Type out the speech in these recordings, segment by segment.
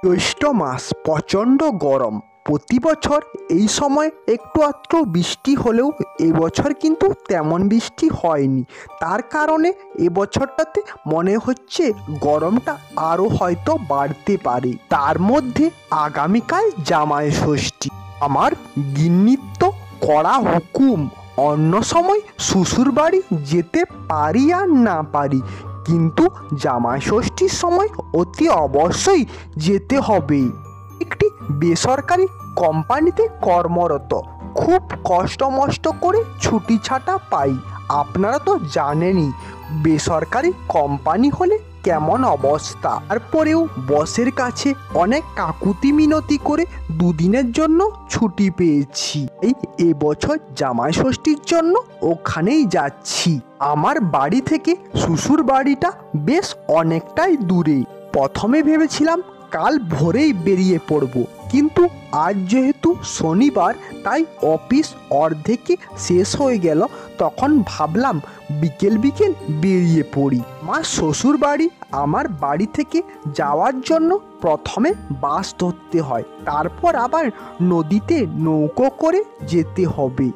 জ্যৈষ্ঠ মাস প্রচণ্ড গরম। প্রতি বছর এই সময় একটু আধটু বৃষ্টি হলেও এবছর কিন্তু তেমন বৃষ্টি হয়নি। তার কারণে এবছরটাতে মনে হচ্ছে গরমটা আরও হয়তো বাড়তে পারে। তার মধ্যে আগামীকাল জামাই ষষ্ঠী। আমার গিন্নির তো কড়া হুকুম, অন্য সময় শ্বশুর বাড়ি যেতে পারি আর না পারি, কিন্তু জামাই ষষ্ঠীর সময় অতি অবশ্যই যেতে হবে। একটি বেসরকারি কোম্পানিতে কর্মরত, খুব কষ্ট মষ্ট করে ছুটি ছাটা পাই। আপনারা তো জানেনই বেসরকারি কোম্পানি হলে কেমন অবস্থা। তারপরেও বসের কাছে অনেক কাকুতি মিনতি করে দুদিনের জন্য ছুটি পেয়েছি। এই এবছর জামাই ষষ্ঠীর জন্য ওখানেই যাচ্ছি। আমার বাড়ি থেকে শ্বশুর বাড়িটা বেশ অনেকটাই দূরে। প্রথমে ভেবেছিলাম কাল ভোরেই বেরিয়ে পড়ব, কিন্তু আজ যেহেতু শনিবার তাই অফিস অর্ধেকে শেষ হয়ে গেল, তখন ভাবলাম বিকেল বিকেল বেরিয়ে পড়ি। আমার শ্বশুর বাড়ি আমার বাড়ি থেকে যাওয়ার জন্য প্রথমে বাস ধরতে হয়, তারপর আবার নদীতে নৌকো করে যেতে হবে।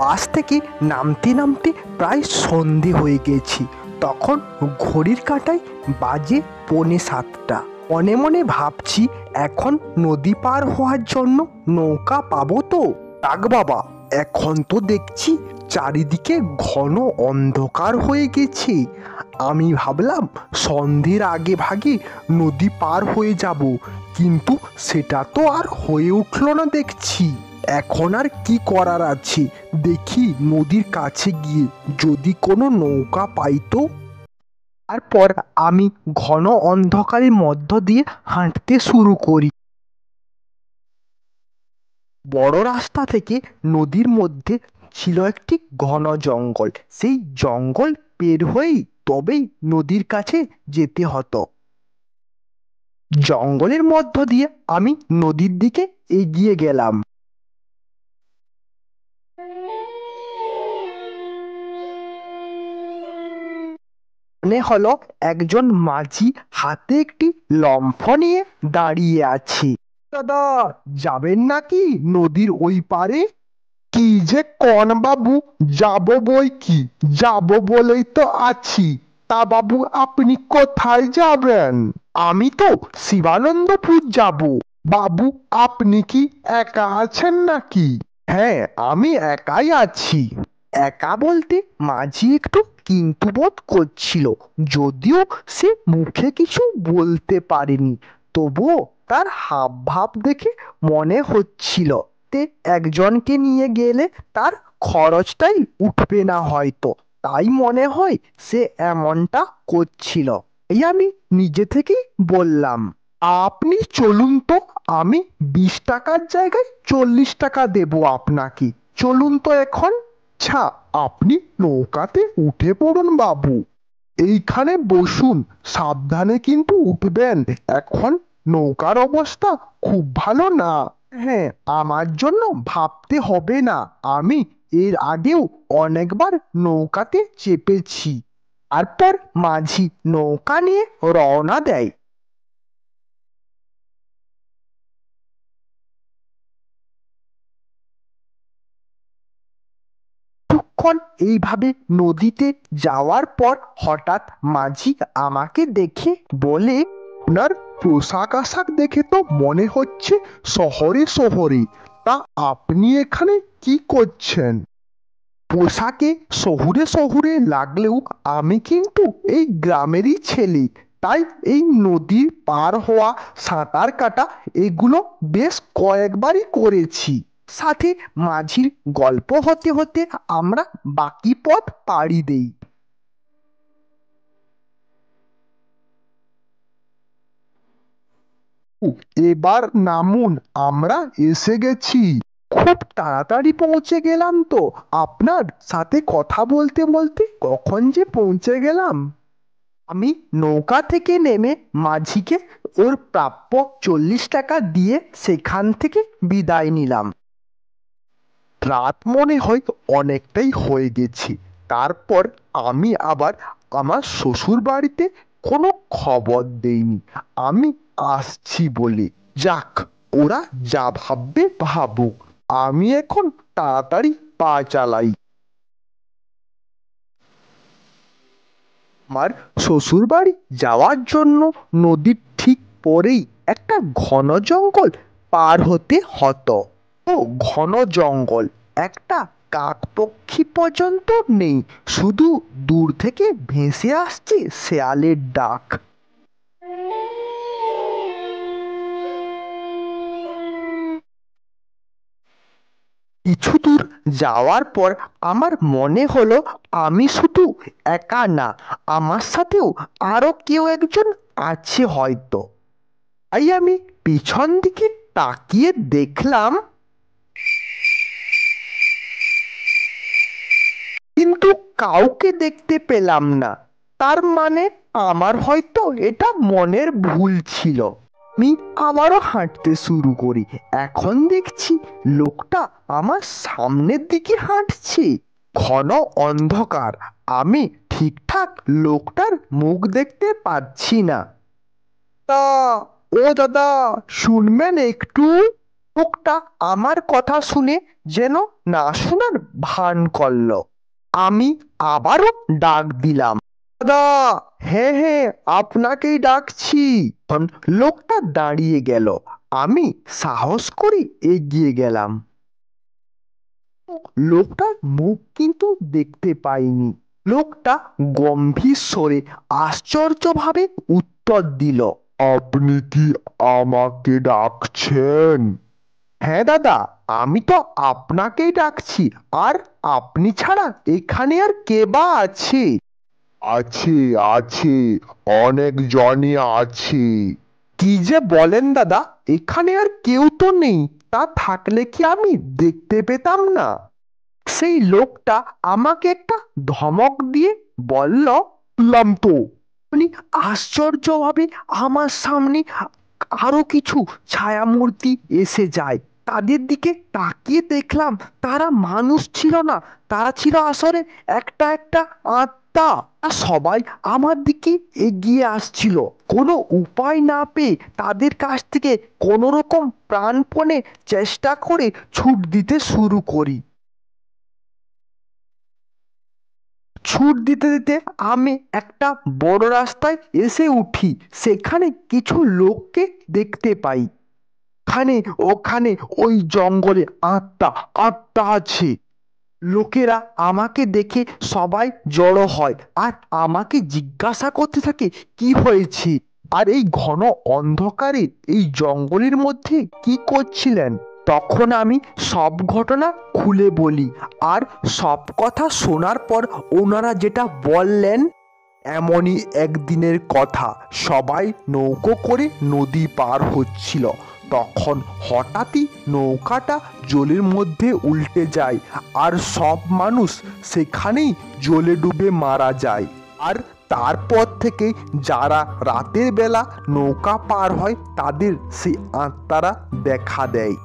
বাস থেকে নামতে নামতে প্রায় সন্ধে হয়ে গেছি। তখন ঘড়ির কাঁটায় বাজে 6:45। মনে মনে ভাবছি এখন নদী পার হওয়ার জন্য নৌকা পাবো তো? ডাক বাবা, এখন তো দেখছি চারিদিকে ঘন অন্ধকার হয়ে গেছে। আমি ভাবলাম সন্ধ্যের আগে ভাগে নদী পার হয়ে যাব, কিন্তু সেটা তো আর হয়ে উঠল না দেখছি। এখন আর কি করার আছে, দেখি নদীর কাছে গিয়ে যদি কোনো নৌকা পাই তো। তারপর আমি ঘন অন্ধকারের মধ্য দিয়ে হাঁটতে শুরু করি। বড় রাস্তা থেকে নদীর মধ্যে ছিল একটি ঘন জঙ্গল। সেই জঙ্গল পের হয়েই তবেই নদীর কাছে যেতে হতো। জঙ্গলের মধ্য দিয়ে আমি নদীর দিকে এগিয়ে গেলাম। মনে হলো একজন মাঝি হাতে একটি লম্ফ নিয়ে দাঁড়িয়ে আছে। দাদা, যাবেন নাকি নদীর ওই পারে? কি যে কন বাবু, যাব বই কি, যাব বলেই তো আছি। তা বাবু, আপনি কোথায় যাবেন? আমি তো শিবানন্দপুর যাব। বাবু, আপনি কি একা আছেন নাকি? হ্যাঁ, আমি একাই আছি। একা বলতে মাঝি একটু কিন্তু বোধ করছিল, যদিও সে মুখে কিছু বলতে পারেনি। তবুও তার হাব ভাব দেখে মনে হচ্ছিল তে একজনকে নিয়ে গেলে তার খরচটাই উঠবে না হয়তো, তাই মনে হয় সে এমনটা করছিল। এই আমি নিজে থেকেই বললাম, আপনি চলুন তো, আমি 20 টাকার জায়গায় 40 টাকা দেবো আপনাকে। চলুন তো এখন। আচ্ছা, আপনি নৌকাতে উঠে পড়ুন বাবু, এইখানে বসুন, সাবধানে কিন্তু উঠবেন, এখন নৌকার অবস্থা খুব ভালো না। হ্যাঁ, আমার জন্য ভাবতে হবে না, আমি এর আগেও অনেকবার নৌকাতে চেপেছি। তারপর মাঝি নৌকা নিয়ে রওনা দেয়। কিছুক্ষণ এইভাবে নদীতে যাওয়ার পর হঠাৎ মাঝি আমাকে দেখে বলে, আপনার পোশাক আশাক দেখে তো মনে হচ্ছে শহরে শহরে, তা আপনি এখানে কি করছেন? পোশাকে শহুরে শহুরে লাগলেও আমি কিন্তু এই গ্রামেরই ছেলে, তাই এই নদীর পার হওয়া, সাঁতার কাটা এগুলো বেশ কয়েকবারই করেছি। সাথে মাঝির গল্প হতে হতে আমরা বাকি পথ পাড়ি দেই। এবার নামুন, আমরা এসে গেছি। খুব তাড়াতাড়ি পৌঁছে গেলাম তো, আপনার সাথে কথা বলতে বলতে কখন যে পৌঁছে গেলাম। আমি নৌকা থেকে নেমে মাঝিকে ওর প্রাপ্য 40 টাকা দিয়ে সেখান থেকে বিদায় নিলাম। রাত মনে হয় অনেকটাই হয়ে গেছে, তারপর আমি আবার আমার শ্বশুর বাড়িতে কোনো খবর দেইনি আমি আসছি বলে। যাক, ওরা যা ভাববে ভাবুক, আমি এখন তাড়াতাড়ি পা চালাই। আমার শ্বশুর বাড়ি যাওয়ার জন্য নদীর ঠিক পরেই একটা ঘন জঙ্গল পার হতে হতো। ও ঘন জঙ্গল, একটা কাকপক্ষী পর্যন্ত নেই, শুধু দূর থেকে ভেসে আসছে শেয়ালের ডাক। কিছু দূর যাওয়ার পর আমার মনে হলো আমি শুধু একা না, আমার সাথেও আরো কেউ একজন আছে হয়তো। তাই আমি পিছন দিকে তাকিয়ে দেখলাম, কিন্তু কাউকে দেখতে পেলাম না। তার মানে আমার হয়তো এটা মনের ভুল ছিল। আমি আবারও হাঁটতে শুরু করি। এখন দেখছি লোকটা আমার সামনের দিকে হাঁটছে। ঘন অন্ধকার, আমি ঠিকঠাক লোকটার মুখ দেখতে পাচ্ছি না। তা, ও দাদা, শুনবেন একটু? লোকটা আমার কথা শুনে যেন না শোনার ভান করলো। আমি আবারও ডাক দিলাম, দাদা, হ্যাঁ হ্যাঁ, আপনাকেই ডাকছি। তখন লোকটা দাঁড়িয়ে গেল। আমি সাহস করে এগিয়ে গেলাম। লোকটার মুখ কিন্তু দেখতে পাইনি। লোকটা গম্ভীর স্বরে আশ্চর্যভাবে উত্তর দিল, আপনি কি আমাকে ডাকছেন? হ্যাঁ দাদা, আমি তো আপনাকেই ডাকছি। আর আপনি ছাড়া এখানে আর কে বা আছে? আছে, আছে, অনেক জনই আছে। কি যে বলেন দাদা, এখানে আর কেউ তো নেই। তা থাকলে কি আমি দেখতে পেতাম না? সেই লোকটা আমাকে একটা ধমক দিয়ে বলল, বললাম তো। উনি আশ্চর্যভাবে আমার সামনে আরো কিছু ছায়ামূর্তি এসে যায়। তাদের দিকে তাকিয়ে দেখলাম তারা মানুষ ছিল না, তারা ছিল আসলে একটা একটা আত্মা। সবাই আমার দিকে এগিয়ে আসছিল। কোনো উপায় না পেয়ে তাদের কাছ থেকে কোনো রকম প্রাণপণে চেষ্টা করে ছুট দিতে শুরু করি। ছুট দিতে দিতে আমি একটা বড় রাস্তায় এসে উঠি। সেখানে কিছু লোককে দেখতে পাই। ওখানে ওখানে ওই জঙ্গলে আত্মা আত্মা আছে। লোকেরা আমাকে দেখে সবাই জড়ো হয় আর আমাকে জিজ্ঞাসা করতে থাকে কি হয়েছে, আর এই ঘন অন্ধকারে এই জঙ্গলের মধ্যে কি করছিলেন। তখন আমি সব ঘটনা খুলে বলি। আর সব কথা শোনার পর ওনারা যেটা বললেন, এমনই একদিনের কথা, সবাই নৌকো করে নদী পার হচ্ছিল। তখন হঠাৎই নৌকাটা জলের মধ্যে উল্টে যায় আর সব মানুষ সেখানেই জলে ডুবে মারা যায়। আর তারপর থেকে যারা রাতের বেলা নৌকা পার হয় তাদের সেই আত্মারা দেখা দেয়।